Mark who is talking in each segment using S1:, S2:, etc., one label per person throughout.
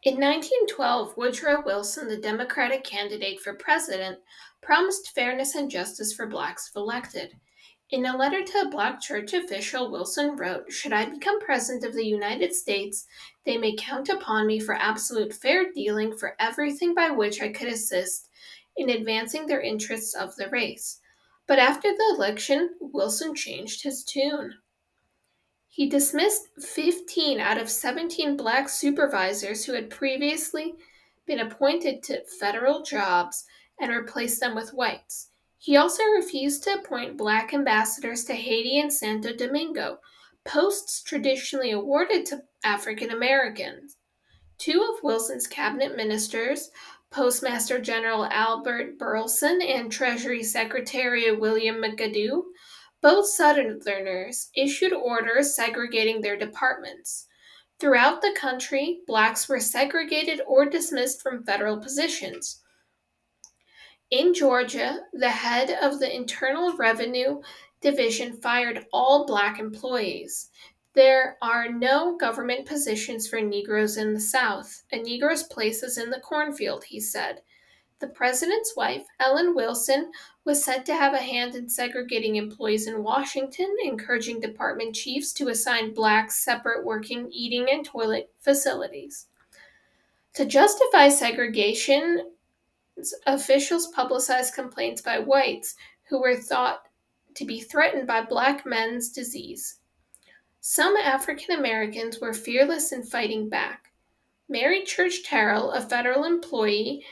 S1: In 1912, Woodrow Wilson, the Democratic candidate for president, promised fairness and justice for blacks if elected. In a letter to a black church official, Wilson wrote, "Should I become president of the United States, they may count upon me for absolute fair dealing for everything by which I could assist in advancing their interests of the race." But after the election, Wilson changed his tune. He dismissed 15 out of 17 black supervisors who had previously been appointed to federal jobs and replaced them with whites. He also refused to appoint black ambassadors to Haiti and Santo Domingo, posts traditionally awarded to African Americans. Two of Wilson's cabinet ministers, Postmaster General Albert Burleson and Treasury Secretary William McAdoo, both Southerners, issued orders segregating their departments. Throughout the country, blacks were segregated or dismissed from federal positions. In Georgia, the head of the Internal Revenue Division fired all black employees. There are no government positions for Negroes in the South. A Negro's place is in the cornfield, he said. The president's wife, Ellen Wilson, was said to have a hand in segregating employees in Washington, encouraging department chiefs to assign blacks separate working, eating, and toilet facilities. To justify segregation, officials publicized complaints by whites who were thought to be threatened by black men's disease. Some African Americans were fearless in fighting back. Mary Church Terrell, a federal employee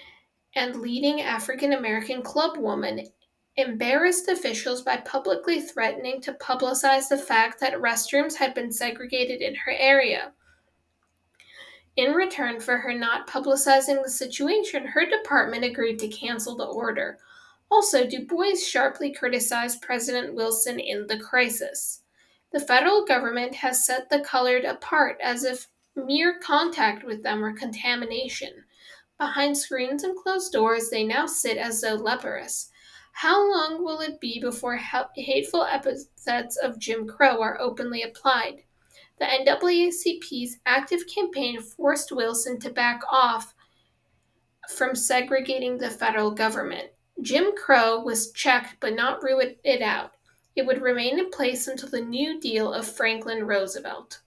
S1: and leading African American clubwoman, embarrassed officials by publicly threatening to publicize the fact that restrooms had been segregated in her area. In return for her not publicizing the situation, her department agreed to cancel the order. Also, Du Bois sharply criticized President Wilson in the crisis. The federal government has set the colored apart as if mere contact with them were contamination. Behind screens and closed doors, they now sit as though leprous. How long will it be before hateful epithets of Jim Crow are openly applied? The NAACP's active campaign forced Wilson to back off from segregating the federal government. Jim Crow was checked but not rooted out. It would remain in place until the New Deal of Franklin Roosevelt.